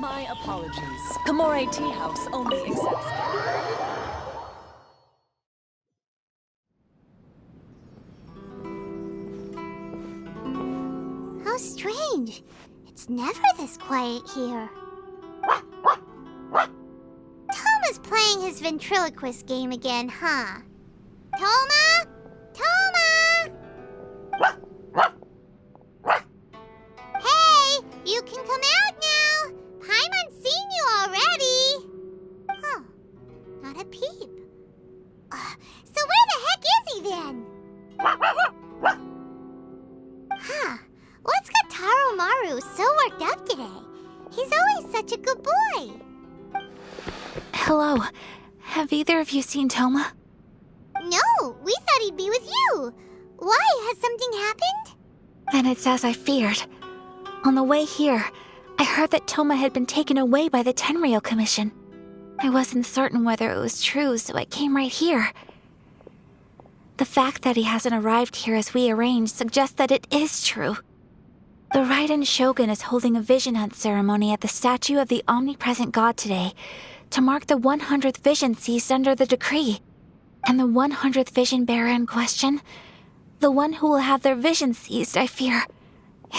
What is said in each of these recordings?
My apologies. Kamore Tea House only accepts How strange. It's never this quiet here. Toma's playing his ventriloquist game again, huh? Toma? Toma! Hey, you can come out now. Paimon's seen you already. Huh, not a peep. So where the heck is he then? Huh, what's got Taro Maru so worked up today? He's always such a good boy. Hello. Have either of you seen Toma? No, we thought he'd be with you. Why? Has something happened? Then it's as I feared. On the way here, I heard that Toma had been taken away by the Tenryou Commission. I wasn't certain whether it was true, so I came right here. The fact that he hasn't arrived here as we arranged suggests that it is true. The Raiden Shogun is holding a vision hunt ceremony at the statue of the omnipresent god today to mark the 100th vision seized under the decree. And the 100th vision bearer in question, the one who will have their vision seized, I fear,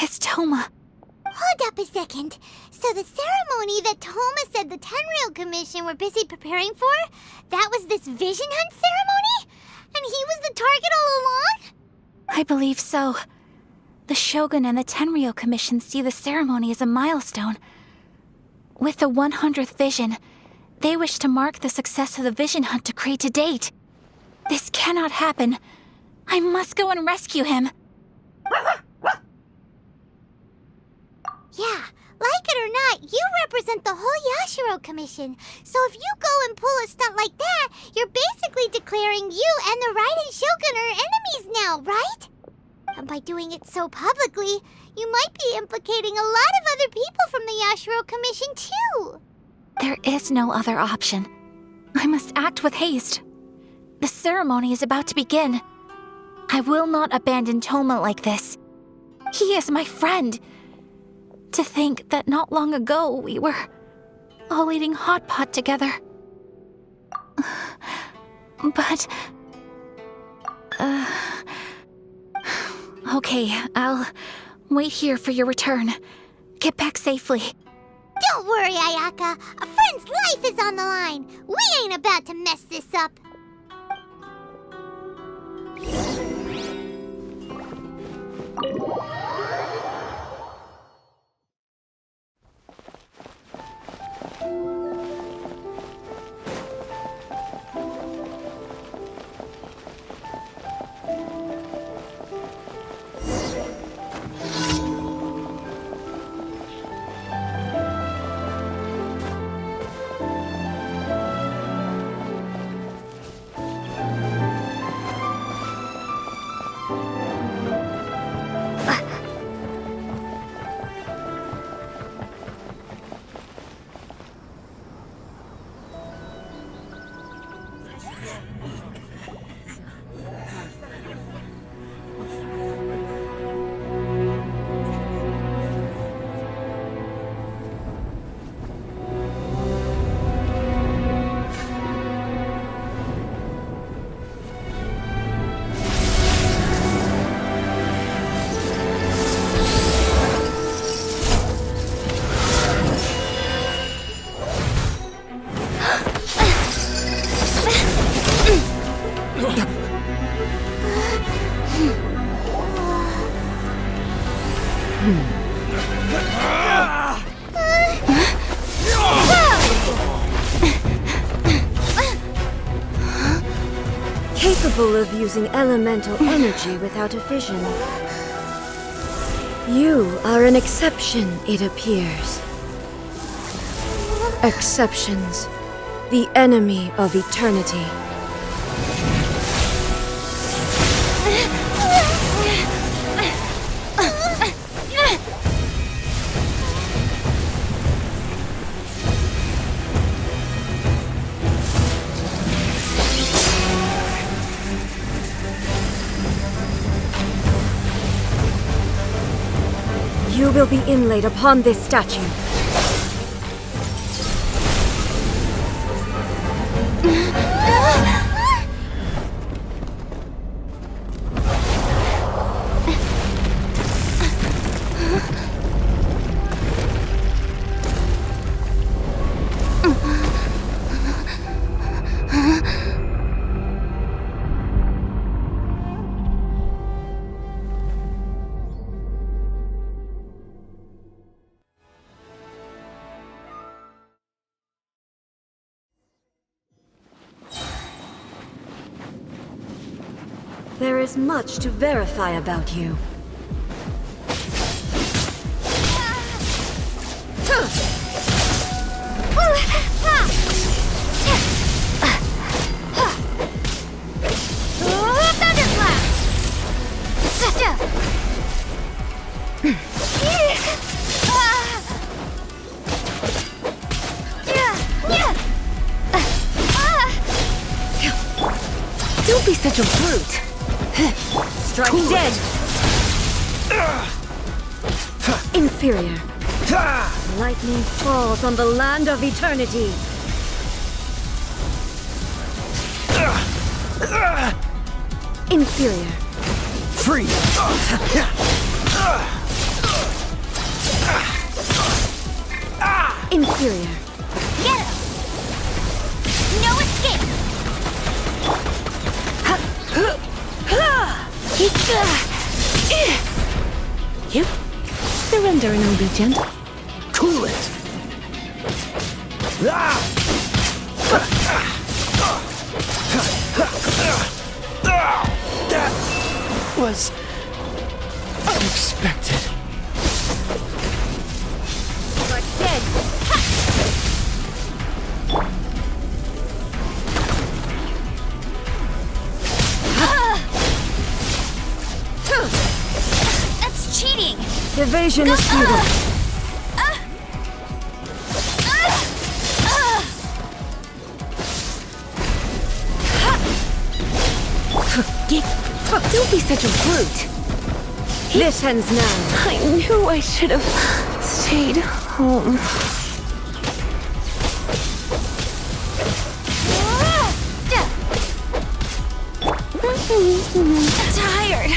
is Toma. Hold up a second. So the ceremony that Toma said the Tenryou Commission were busy preparing for, that was this vision hunt ceremony? And he was the target all along? I believe so. The Shogun and the Tenryou Commission see the ceremony as a milestone. With the 100th vision, they wish to mark the success of the vision hunt decree to date. This cannot happen. I must go and rescue him. Yeah, like it or not, you represent the whole Yashiro Commission. So if you go and pull a stunt like that, you're basically declaring you and the Raiden Shogun are enemies now, right? And by doing it so publicly, you might be implicating a lot of other people from the Yashiro Commission too. There is no other option. I must act with haste. The ceremony is about to begin. I will not abandon Toma like this. He is my friend. To think that not long ago we were all eating hot pot together. But... Okay, I'll wait here for your return. Get back safely. Don't worry, Ayaka. A friend's life is on the line. We ain't about to mess this up. Capable of using elemental energy without a vision. You are an exception, it appears. Exceptions, the enemy of eternity. You will be inlaid upon this statue. There is much to verify about you. Don't be such a brute. Strike dead. Inferior. Lightning falls on the land of eternity. Inferior. Free! Inferior. Get him! No escape! You surrender and I'll be gentle. Cool it! That was unexpected. Strike dead. That's cheating! Evasion is futile. Don't be such a brute. This ends now. I knew I should have stayed home. I'm tired.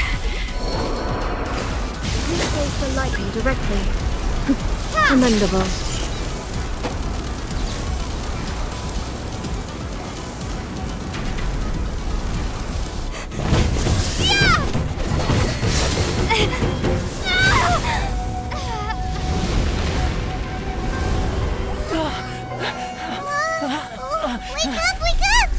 You face the lightning directly. Commendable. Wake up! Wake up!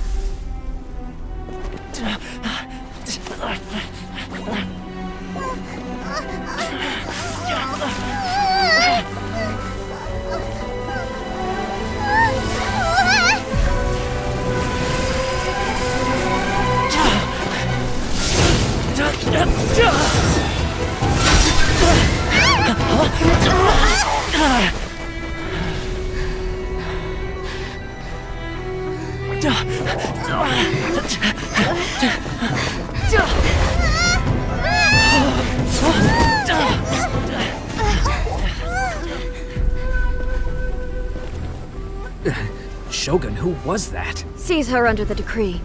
Shogun, who was that? Seize her under the decree.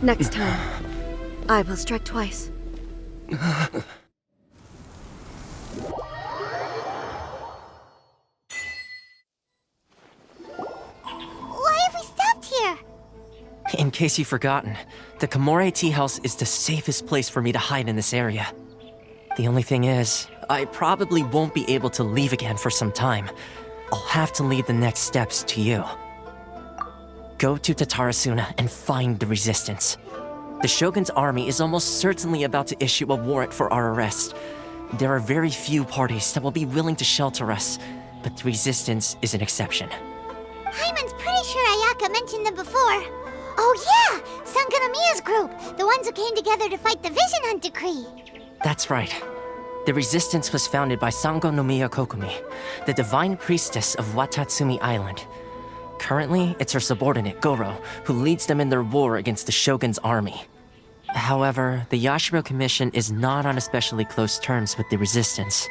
Next time, I will strike twice. Why have we stopped here? In case you've forgotten, the Komore Tea House is the safest place for me to hide in this area. The only thing is, I probably won't be able to leave again for some time. I'll have to leave the next steps to you. Go to Tatarasuna and find the resistance. The Shogun's army is almost certainly about to issue a warrant for our arrest. There are very few parties that will be willing to shelter us, but the resistance is an exception. Hyman's pretty sure Ayaka mentioned them before. Oh yeah! Sangonomiya's group! The ones who came together to fight the Vision Hunt Decree! That's right. The resistance was founded by Sango no Miya Kokumi, the divine priestess of Watatsumi Island. Currently, it's her subordinate, Goro, who leads them in their war against the Shogun's army. However, the Yashiro Commission is not on especially close terms with the resistance,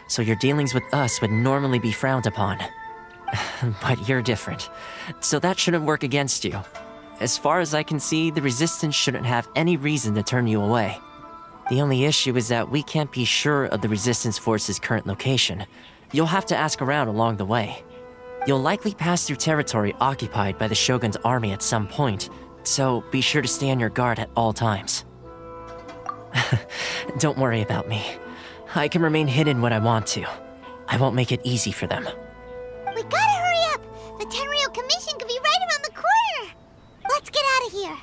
so your dealings with us would normally be frowned upon. But you're different, so that shouldn't work against you. As far as I can see, the resistance shouldn't have any reason to turn you away. The only issue is that we can't be sure of the resistance force's current location. You'll have to ask around along the way. You'll likely pass through territory occupied by the Shogun's army at some point, so be sure to stay on your guard at all times. Don't worry about me. I can remain hidden when I want to. I won't make it easy for them. We gotta hurry up! The Tenryou Commission could be right around the corner! Let's get out of here!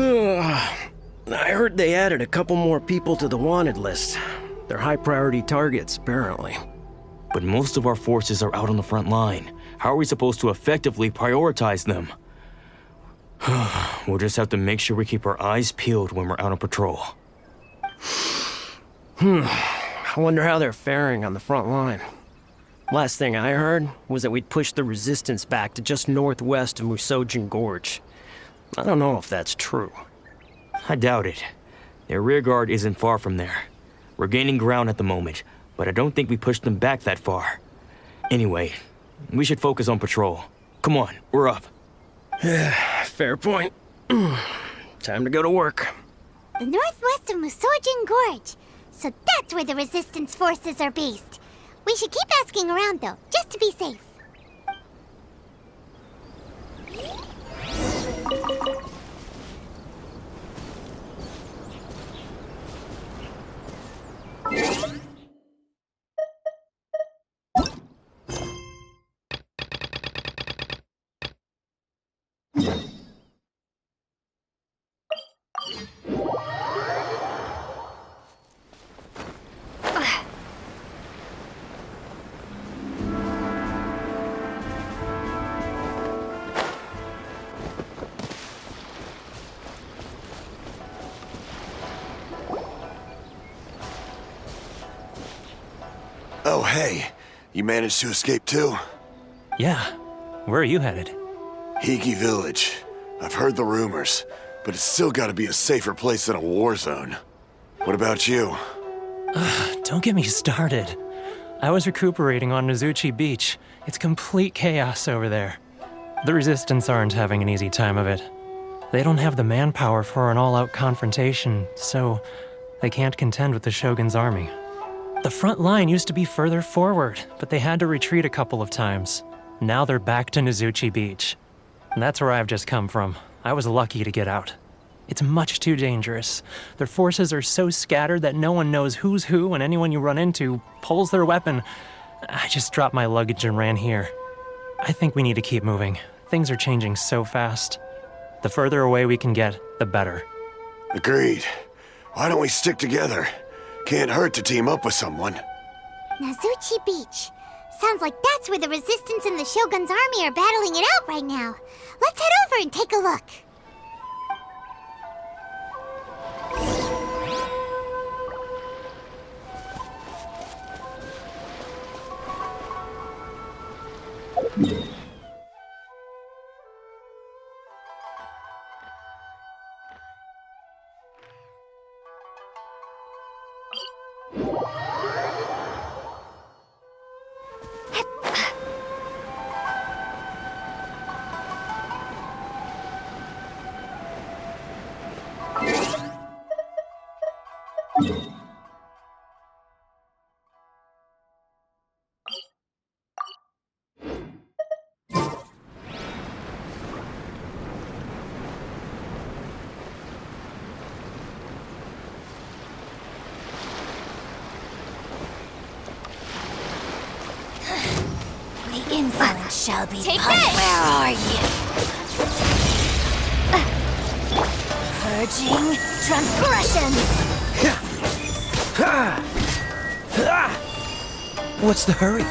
I heard they added a couple more people to the wanted list. They're high priority targets, apparently. But most of our forces are out on the front line. How are we supposed to effectively prioritize them? We'll just have to make sure we keep our eyes peeled when we're out on patrol. I wonder how they're faring on the front line. Last thing I heard was that we'd pushed the resistance back to just northwest of Musojin Gorge. I don't know if that's true. I doubt it. Their rear guard isn't far from there. We're gaining ground at the moment, but I don't think we pushed them back that far. Anyway, we should focus on patrol. Come on, we're up. Fair point. Time to go to work. The northwest of Musojin Gorge. So that's where the resistance forces are based. We should keep asking around, though, just to be safe. Oh, hey. You managed to escape too? Yeah. Where are you headed? Higi Village. I've heard the rumors, but it's still gotta be a safer place than a war zone. What about you? Don't get me started. I was recuperating on Nozuchi Beach. It's complete chaos over there. The Resistance aren't having an easy time of it. They don't have the manpower for an all-out confrontation, so they can't contend with the Shogun's army. The front line used to be further forward, but they had to retreat a couple of times. Now they're back to Nozuchi Beach. And that's where I've just come from. I was lucky to get out. It's much too dangerous. Their forces are so scattered that no one knows who's who, and anyone you run into pulls their weapon. I just dropped my luggage and ran here. I think we need to keep moving. Things are changing so fast. The further away we can get, the better. Agreed. Why don't we stick together? Can't hurt to team up with someone. Nozuchi Beach. Sounds like that's where the Resistance and the Shogun's army are battling it out right now. Let's head over and take a look. The insolent shall be Take punished. this! Where are you? Purging transgressions! What's the hurry?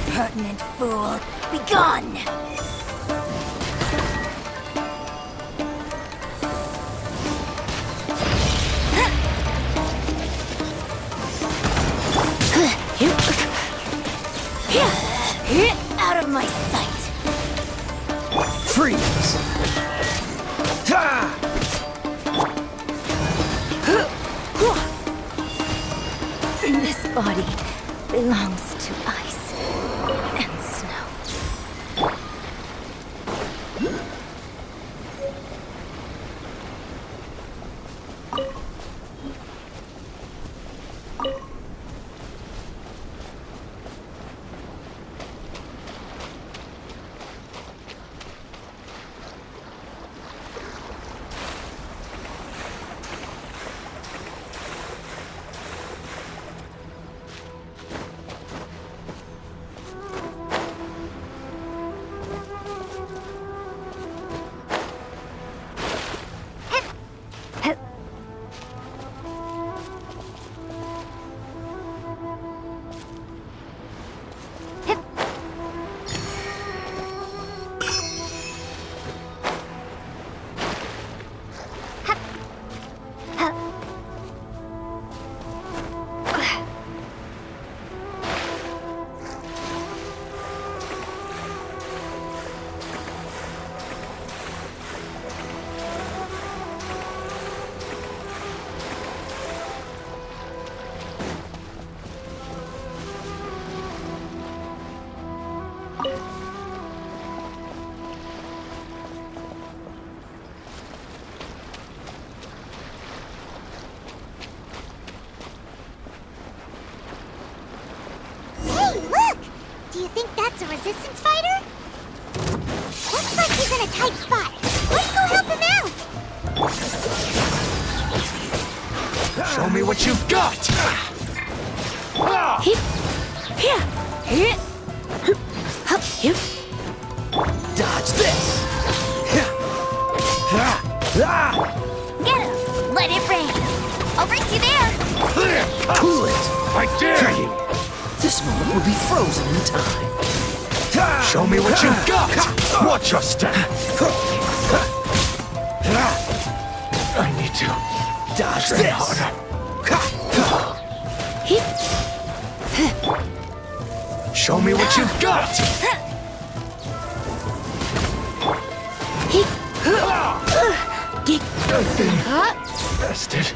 Impertinent fool, begone! Out of my sight! Freeze! This body belongs to ice and snow. resistance fighter? Looks like he's in a tight spot. Let's go help him out! Show me what you've got! Dodge this! Get him! Let it rain! I'll race you there! Cool it! I dare you! This moment will be frozen in time. Show me what you've got! Watch your step! I need to Dodge train this! harder. Show me what you've got! I've been bested.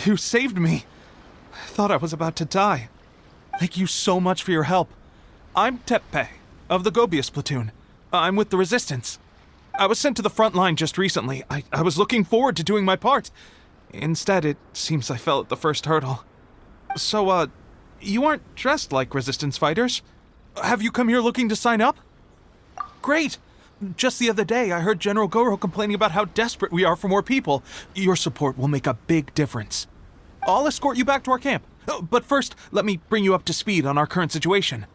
You saved me. I thought I was about to die. Thank you so much for your help. I'm Teppei, of the Gobius platoon. I'm with the Resistance. I was sent to the front line just recently. I was looking forward to doing my part. Instead, it seems I fell at the first hurdle. So, you aren't dressed like Resistance fighters? Have you come here looking to sign up? Great! Just the other day, I heard General Goro complaining about how desperate we are for more people. Your support will make a big difference. I'll escort you back to our camp. But first, let me bring you up to speed on our current situation.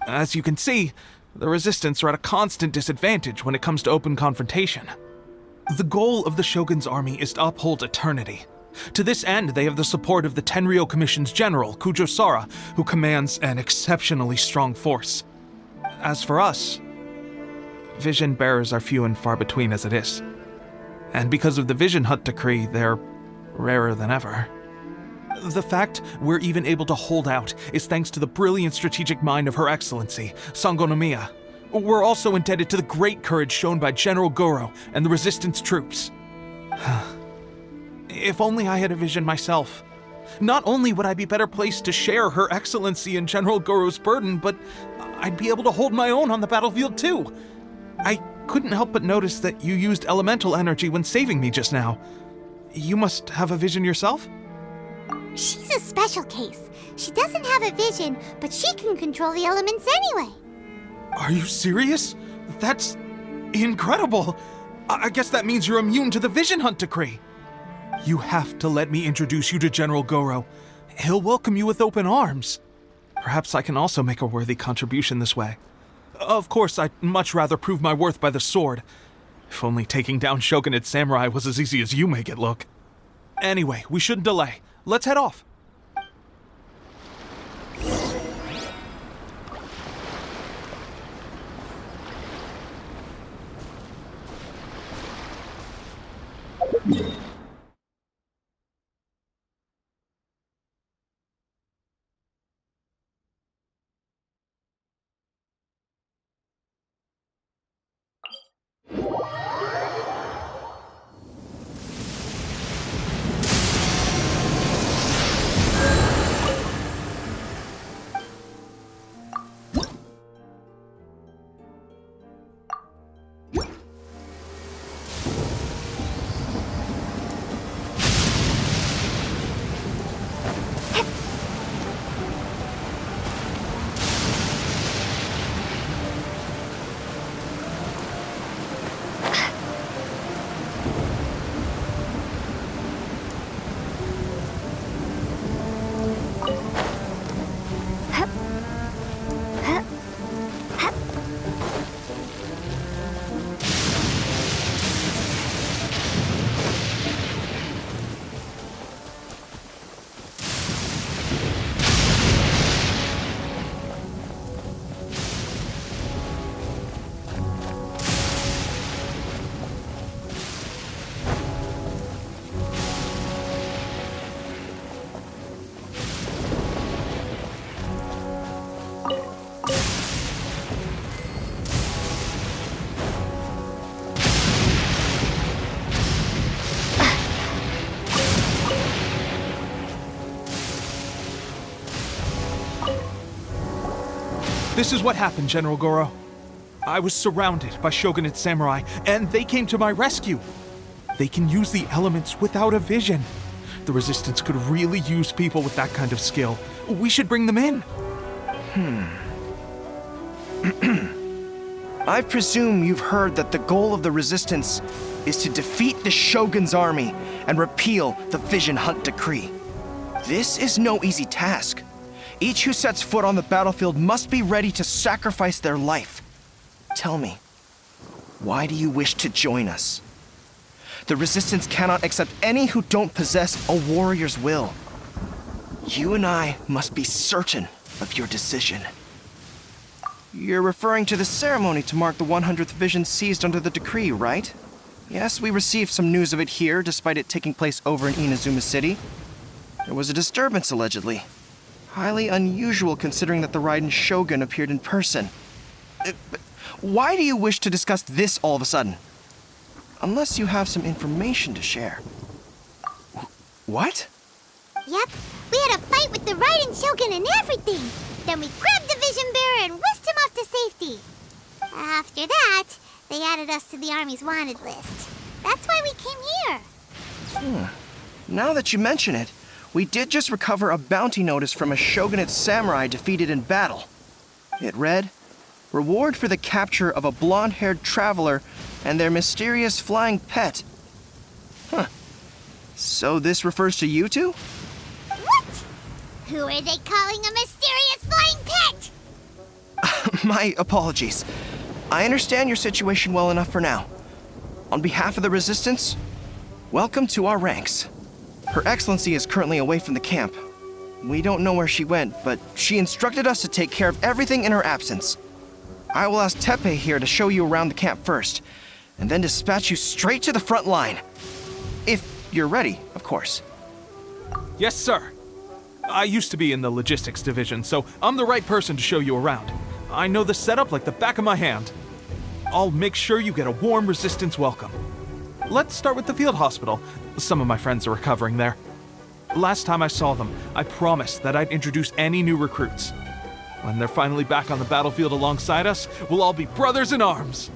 As you can see, the Resistance are at a constant disadvantage when it comes to open confrontation. The goal of the Shogun's army is to uphold eternity. To this end, they have the support of the Tenryou Commission's general, Kujo Sara, who commands an exceptionally strong force. As for us, vision bearers are few and far between as it is. And because of the Vision Hut decree, they're rarer than ever. The fact we're even able to hold out is thanks to the brilliant strategic mind of Her Excellency, Sango Nomiya. We're also indebted to the great courage shown by General Goro and the Resistance troops. If only I had a vision myself. Not only would I be better placed to share Her Excellency and General Goro's burden, but I'd be able to hold my own on the battlefield too. I couldn't help but notice that you used elemental energy when saving me just now. You must have a vision yourself? She's a special case. She doesn't have a vision, but she can control the elements anyway. Are you serious? That's incredible. I guess that means you're immune to the Vision Hunt decree. You have to let me introduce you to General Goro. He'll welcome you with open arms. Perhaps I can also make a worthy contribution this way. Of course, I'd much rather prove my worth by the sword. If only taking down Shogunate samurai was as easy as you make it look. Anyway, we shouldn't delay. Let's head off. This is what happened, General Goro. I was surrounded by Shogunate samurai, and they came to my rescue. They can use the elements without a vision. The Resistance could really use people with that kind of skill. We should bring them in. I presume you've heard that the goal of the Resistance is to defeat the Shogun's army and repeal the Vision Hunt Decree. This is no easy task. Each who sets foot on the battlefield must be ready to sacrifice their life. Tell me, why do you wish to join us? The Resistance cannot accept any who don't possess a warrior's will. You and I must be certain of your decision. You're referring to the ceremony to mark the 100th vision seized under the decree, right? Yes, we received some news of it here, despite it taking place over in Inazuma City. There was a disturbance, allegedly. Highly unusual considering that the Raiden Shogun appeared in person. Why do you wish to discuss this all of a sudden? Unless you have some information to share. What? Yep, we had a fight with the Raiden Shogun and everything. Then we grabbed the Vision Bearer and whisked him off to safety. After that, they added us to the Army's wanted list. That's why we came here. Now that you mention it, we did just recover a bounty notice from a Shogunate samurai defeated in battle. It read, "Reward for the capture of a blonde-haired traveler and their mysterious flying pet." So this refers to you two? What? Who are they calling a mysterious flying pet? My apologies. I understand your situation well enough for now. On behalf of the Resistance, welcome to our ranks. Her Excellency is currently away from the camp. We don't know where she went, but she instructed us to take care of everything in her absence. I will ask Teppei here to show you around the camp first, and then dispatch you straight to the front line. If you're ready, of course. Yes, sir. I used to be in the logistics division, so I'm the right person to show you around. I know the setup like the back of my hand. I'll make sure you get a warm Resistance welcome. Let's start with the field hospital. Some of my friends are recovering there. Last time I saw them, I promised that I'd introduce any new recruits. When they're finally back on the battlefield alongside us, we'll all be brothers in arms.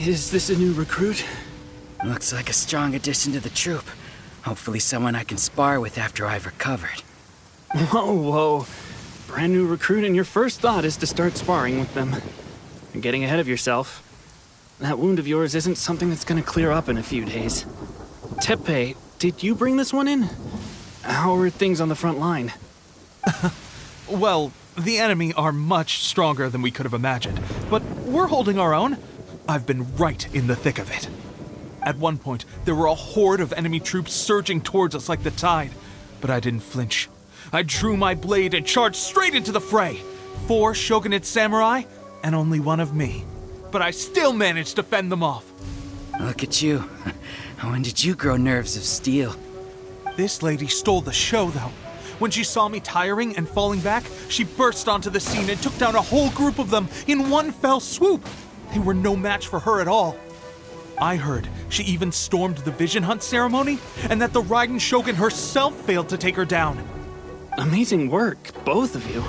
Is this a new recruit? Looks like a strong addition to the troop. Hopefully someone I can spar with after I've recovered. Whoa. Brand new recruit and your first thought is to start sparring with them. You're getting ahead of yourself. That wound of yours isn't something that's gonna clear up in a few days. Teppei, did you bring this one in? How are things on the front line? Well, the enemy are much stronger than we could have imagined, but we're holding our own. I've been right in the thick of it. At one point, there were a horde of enemy troops surging towards us like the tide, but I didn't flinch. I drew my blade and charged straight into the fray. 4 Shogunate samurai, and only 1 of me. But I still managed to fend them off. Look at you. When did you grow nerves of steel? This lady stole the show, though. When she saw me tiring and falling back, she burst onto the scene and took down a whole group of them in one fell swoop. They were no match for her at all. I heard she even stormed the Vision Hunt ceremony, and that the Raiden Shogun herself failed to take her down. Amazing work, both of you.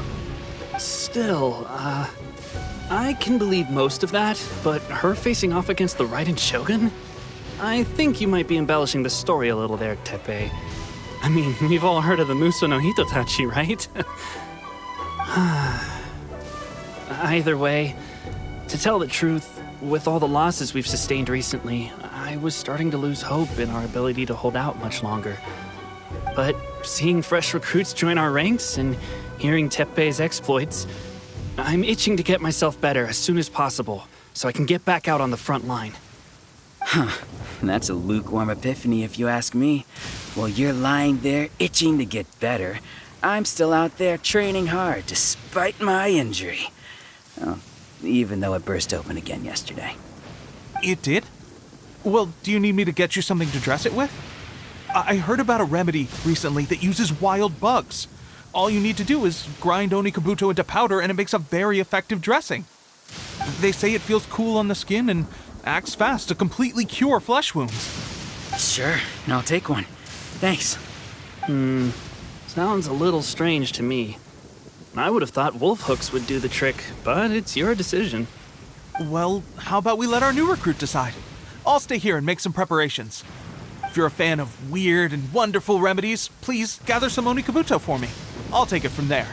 Still, I can believe most of that, but her facing off against the Raiden Shogun? I think you might be embellishing the story a little there, Teppei. I mean, we've all heard of the Muso no Hitotachi, right? Either way, to tell the truth, with all the losses we've sustained recently, I was starting to lose hope in our ability to hold out much longer. But seeing fresh recruits join our ranks and hearing Teppei's exploits, I'm itching to get myself better as soon as possible so I can get back out on the front line. That's a lukewarm epiphany if you ask me. While you're lying there itching to get better, I'm still out there training hard despite my injury. Well, even though it burst open again yesterday. It did? Well, do you need me to get you something to dress it with? I heard about a remedy recently that uses wild bugs. All you need to do is grind Onikabuto into powder and it makes a very effective dressing. They say it feels cool on the skin and acts fast to completely cure flesh wounds. Sure, I'll take one. Thanks. Sounds a little strange to me. I would have thought wolf hooks would do the trick, but it's your decision. Well, how about we let our new recruit decide? I'll stay here and make some preparations. If you're a fan of weird and wonderful remedies, please gather some Onikabuto for me. I'll take it from there.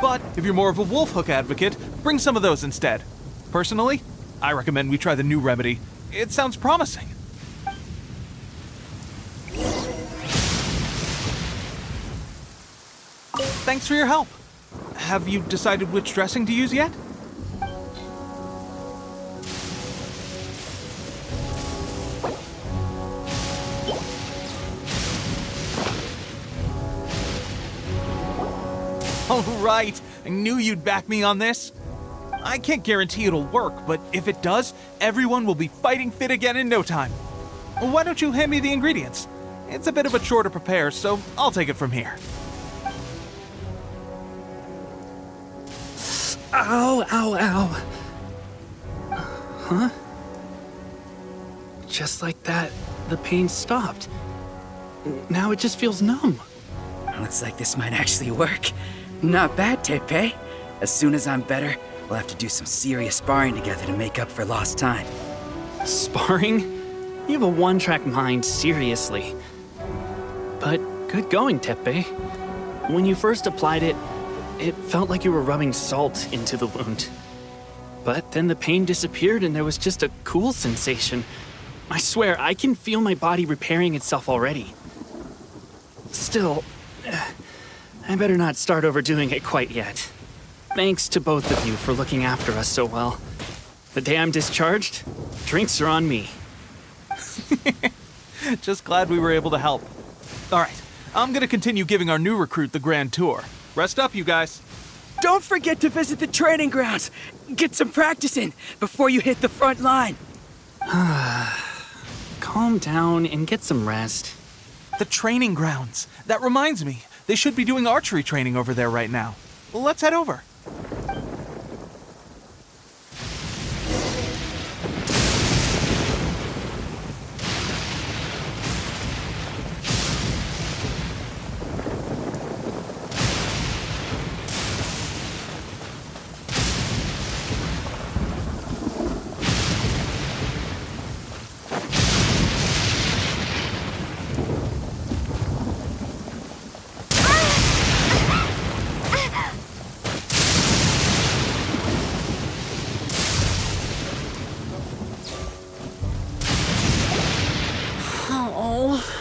But if you're more of a wolf hook advocate, bring some of those instead. Personally, I recommend we try the new remedy. It sounds promising. Thanks for your help. Have you decided which dressing to use yet? All right, I knew you'd back me on this. I can't guarantee it'll work, but if it does, everyone will be fighting fit again in no time. Why don't you hand me the ingredients? It's a bit of a chore to prepare, so I'll take it from here. Ow, ow, ow. Huh? Just like that, the pain stopped. Now it just feels numb. Looks like this might actually work. Not bad, Teppei. As soon as I'm better, we'll have to do some serious sparring together to make up for lost time. Sparring? You have a one-track mind, seriously. But good going, Teppei. When you first applied it, it felt like you were rubbing salt into the wound. But then the pain disappeared and there was just a cool sensation. I swear, I can feel my body repairing itself already. Still, I better not start overdoing it quite yet. Thanks to both of you for looking after us so well. The day I'm discharged, drinks are on me. Just glad we were able to help. All right, I'm gonna continue giving our new recruit the grand tour. Rest up, you guys. Don't forget to visit the training grounds. Get some practice in before you hit the front line. Calm down and get some rest. The training grounds. That reminds me, they should be doing archery training over there right now. Well, let's head over.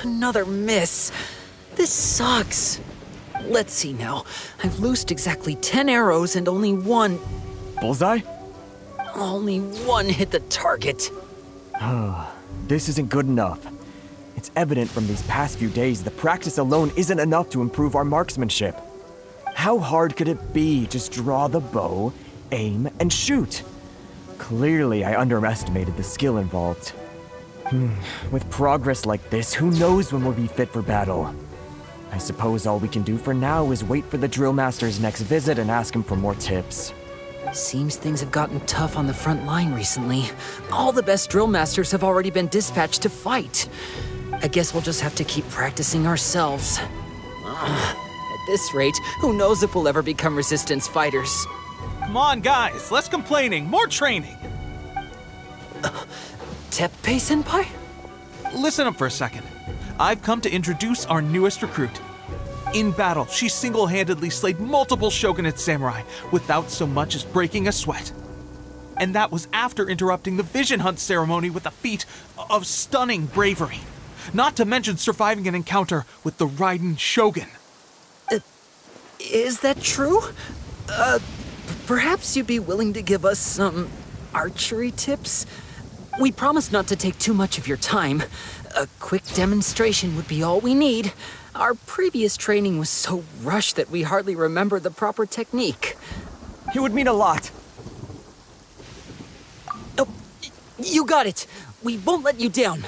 Another miss. This sucks. Let's see now. I've loosed exactly 10 arrows and only one... Bullseye? Only one hit the target. This isn't good enough. It's evident from these past few days the practice alone isn't enough to improve our marksmanship. How hard could it be? Just draw the bow, aim, and shoot. Clearly, I underestimated the skill involved. With progress like this, who knows when we'll be fit for battle? I suppose all we can do for now is wait for the drill master's next visit and ask him for more tips. Seems things have gotten tough on the front line recently. All the best drill masters have already been dispatched to fight. I guess we'll just have to keep practicing ourselves. At this rate, who knows if we'll ever become resistance fighters. Come on, guys, less complaining, more training. Teppei-senpai? Listen up for a second. I've come to introduce our newest recruit. In battle, she single-handedly slayed multiple shogunate samurai without so much as breaking a sweat. And that was after interrupting the vision hunt ceremony with a feat of stunning bravery. Not to mention surviving an encounter with the Raiden Shogun. Is that true? Perhaps you'd be willing to give us some archery tips? We promise not to take too much of your time. A quick demonstration would be all we need. Our previous training was so rushed that we hardly remember the proper technique. It would mean a lot. Oh, you got it. We won't let you down.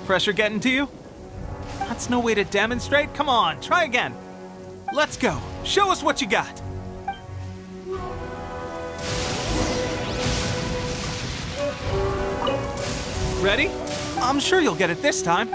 Pressure getting to you? That's no way to demonstrate. Come on, try again. Let's go. Show us what you got. Ready? I'm sure you'll get it this time.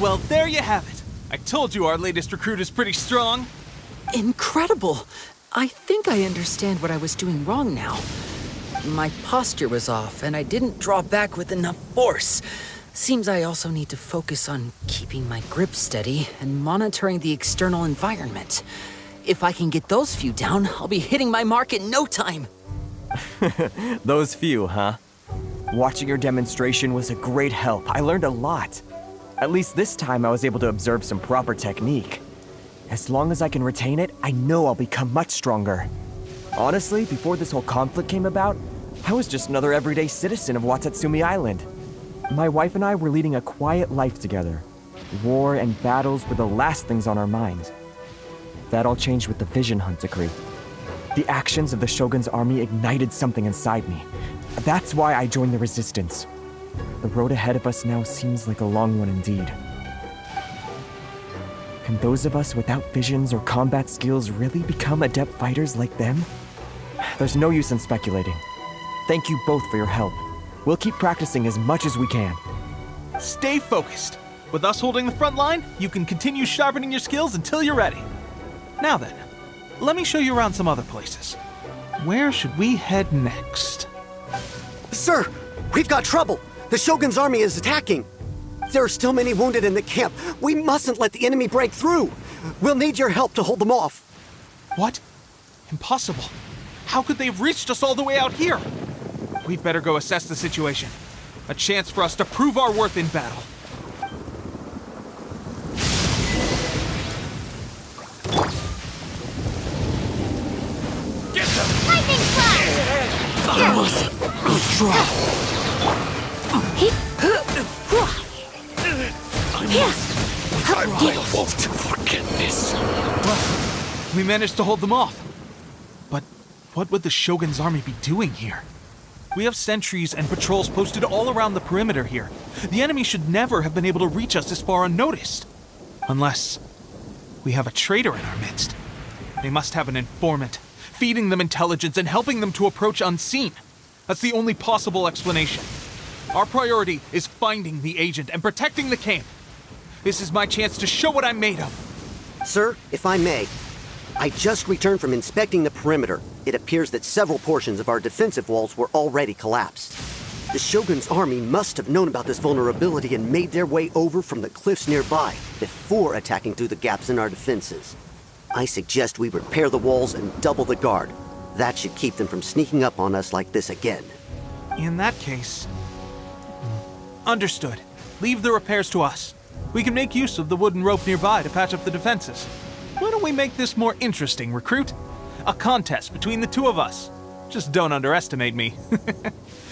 Well, there you have it. I told you our latest recruit is pretty strong. Incredible! I think I understand what I was doing wrong now. My posture was off, and I didn't draw back with enough force. Seems I also need to focus on keeping my grip steady and monitoring the external environment. If I can get those few down, I'll be hitting my mark in no time. Those few, huh? Watching your demonstration was a great help. I learned a lot. At least this time I was able to observe some proper technique. As long as I can retain it, I know I'll become much stronger. Honestly, before this whole conflict came about, I was just another everyday citizen of Watatsumi Island. My wife and I were leading a quiet life together. War and battles were the last things on our minds. That all changed with the Vision Hunt decree. The actions of the Shogun's army ignited something inside me. That's why I joined the resistance. The road ahead of us now seems like a long one indeed. Can those of us without visions or combat skills really become adept fighters like them? There's no use in speculating. Thank you both for your help. We'll keep practicing as much as we can. Stay focused. With us holding the front line, you can continue sharpening your skills until you're ready. Now then, let me show you around some other places. Where should we head next? Sir, we've got trouble. The Shogun's army is attacking. There are still many wounded in the camp. We mustn't let the enemy break through. We'll need your help to hold them off. What? Impossible. How could they have reached us all the way out here? We'd better go assess the situation. A chance for us to prove our worth in battle. Get them! Lightning I must withdraw. I won't forget this. Well, we managed to hold them off. But what would the Shogun's army be doing here? We have sentries and patrols posted all around the perimeter here. The enemy should never have been able to reach us this far unnoticed. Unless We have a traitor in our midst. They must have an informant, feeding them intelligence and helping them to approach unseen. That's the only possible explanation. Our priority is finding the agent and protecting the camp. This is my chance to show what I'm made of. Sir, if I may, I just returned from inspecting the perimeter. It appears that several portions of our defensive walls were already collapsed. The Shogun's army must have known about this vulnerability and made their way over from the cliffs nearby before attacking through the gaps in our defenses. I suggest we repair the walls and double the guard. That should keep them from sneaking up on us like this again. In that case... Understood. Leave the repairs to us. We can make use of the wooden rope nearby to patch up the defenses. Why don't we make this more interesting, recruit? A contest between the two of us. Just don't underestimate me.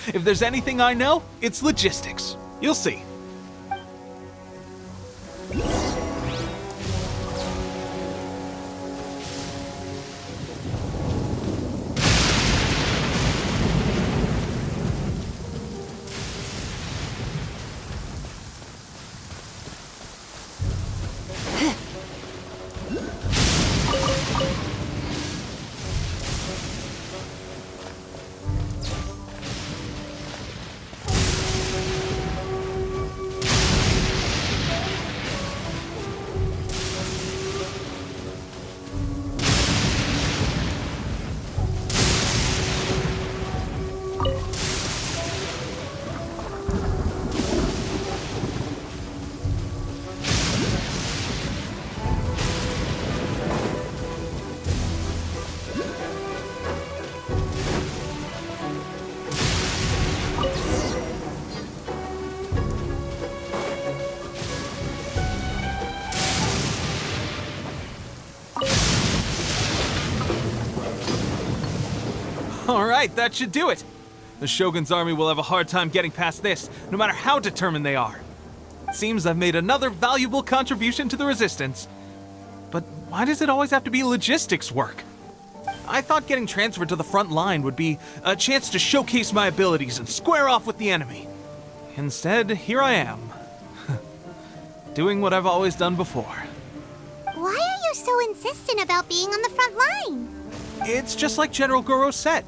If there's anything I know, it's logistics. You'll see. Alright, that should do it. The Shogun's army will have a hard time getting past this, no matter how determined they are. It seems I've made another valuable contribution to the Resistance. But why does it always have to be logistics work? I thought getting transferred to the front line would be a chance to showcase my abilities and square off with the enemy. Instead, here I am. Doing what I've always done before. Why are you so insistent about being on the front line? It's just like General Goro said.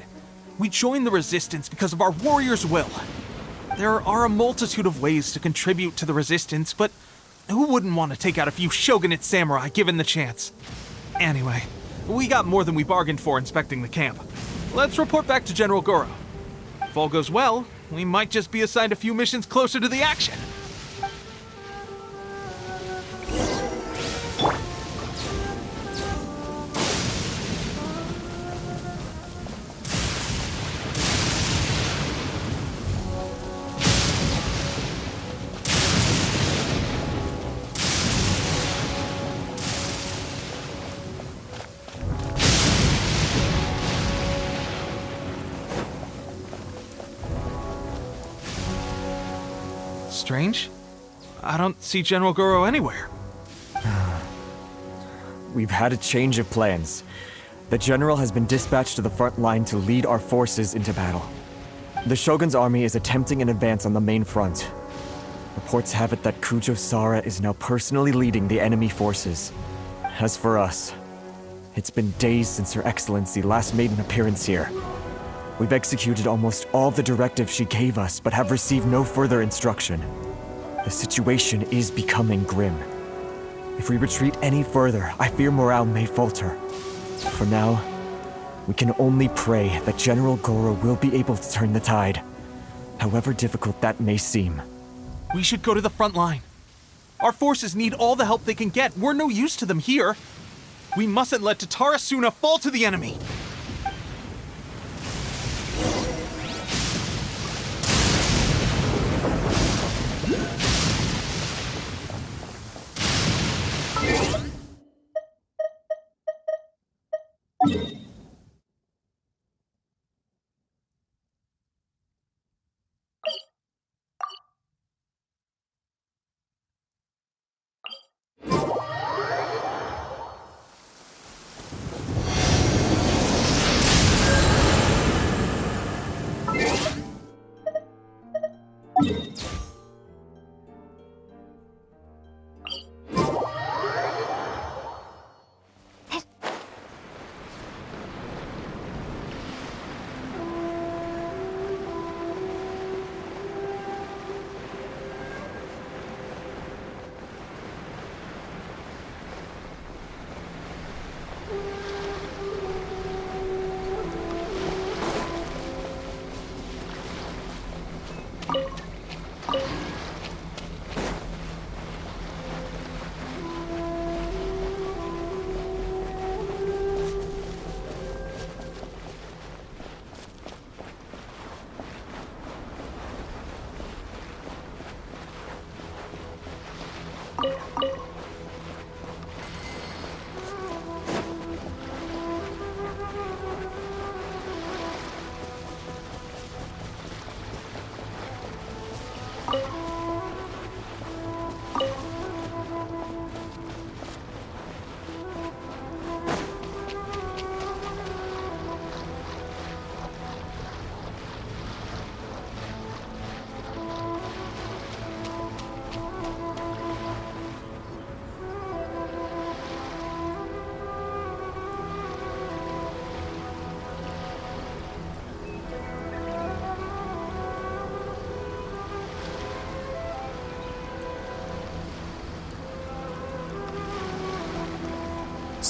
We joined the Resistance because of our warrior's will. There are a multitude of ways to contribute to the Resistance, but who wouldn't want to take out a few shogunate samurai given the chance? Anyway, we got more than we bargained for inspecting the camp. Let's report back to General Goro. If all goes well, we might just be assigned a few missions closer to the action. Strange. I don't see General Goro anywhere. We've had a change of plans. The general has been dispatched to the front line to lead our forces into battle. The Shogun's army is attempting an advance on the main front. Reports have it that Kujo Sara is now personally leading the enemy forces. As for us, it's been days since Her Excellency last made an appearance here. We've executed almost all the directives she gave us, but have received no further instruction. The situation is becoming grim. If we retreat any further, I fear morale may falter. For now, we can only pray that General Goro will be able to turn the tide, however difficult that may seem. We should go to the front line. Our forces need all the help they can get. We're no use to them here. We mustn't let Tatara Suna fall to the enemy.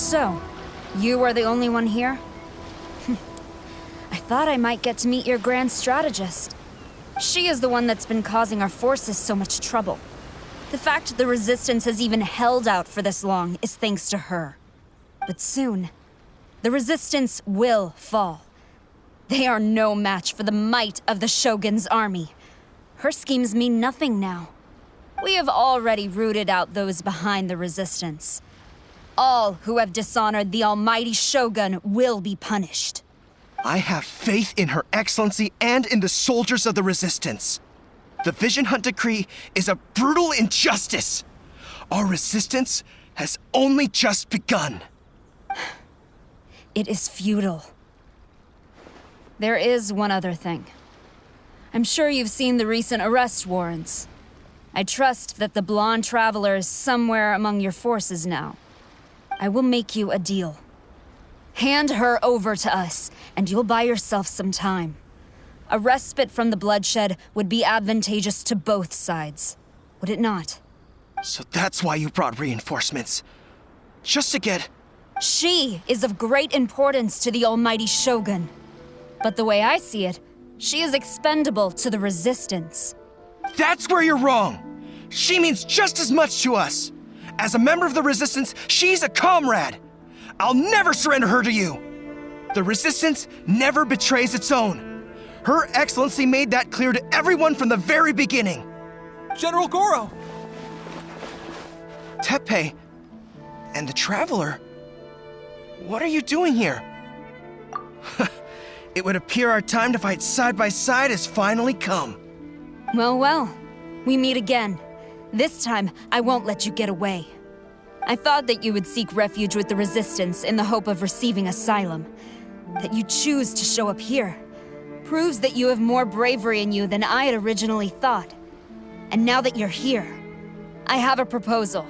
So, you are the only one here? I thought I might get to meet your grand strategist. She is the one that's been causing our forces so much trouble. The fact the Resistance has even held out for this long is thanks to her. But soon, the Resistance will fall. They are no match for the might of the Shogun's army. Her schemes mean nothing now. We have already rooted out those behind the Resistance. All who have dishonored the almighty Shogun will be punished. I have faith in Her Excellency and in the soldiers of the Resistance. The Vision Hunt Decree is a brutal injustice. Our resistance has only just begun. It is futile. There is one other thing. I'm sure you've seen the recent arrest warrants. I trust that the blonde traveler is somewhere among your forces now. I will make you a deal. Hand her over to us, and you'll buy yourself some time. A respite from the bloodshed would be advantageous to both sides, would it not? So that's why you brought reinforcements. Just to get... She is of great importance to the almighty Shogun. But the way I see it, she is expendable to the Resistance. That's where you're wrong! She means just as much to us! As a member of the Resistance, she's a comrade! I'll never surrender her to you! The Resistance never betrays its own. Her Excellency made that clear to everyone from the very beginning. General Goro! Teppei and the Traveler, what are you doing here? It would appear our time to fight side by side has finally come. Well, well, we meet again. This time, I won't let you get away. I thought that you would seek refuge with the Resistance in the hope of receiving asylum. That you choose to show up here proves that you have more bravery in you than I had originally thought. And now that you're here, I have a proposal.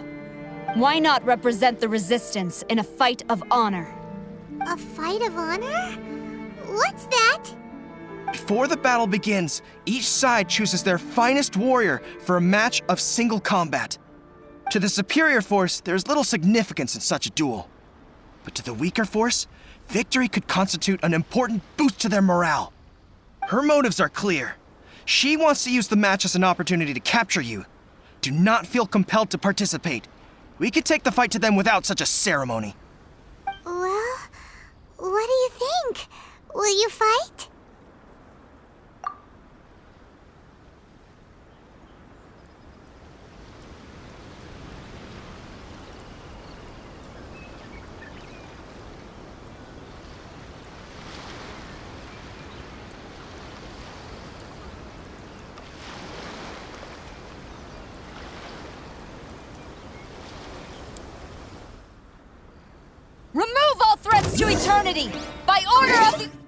Why not represent the Resistance in a fight of honor? A fight of honor? What's that? Before the battle begins, each side chooses their finest warrior for a match of single combat. To the superior force, there is little significance in such a duel. But to the weaker force, victory could constitute an important boost to their morale. Her motives are clear. She wants to use the match as an opportunity to capture you. Do not feel compelled to participate. We could take the fight to them without such a ceremony. Well, what do you think? Will you fight? Remove all threats to eternity! By order of the...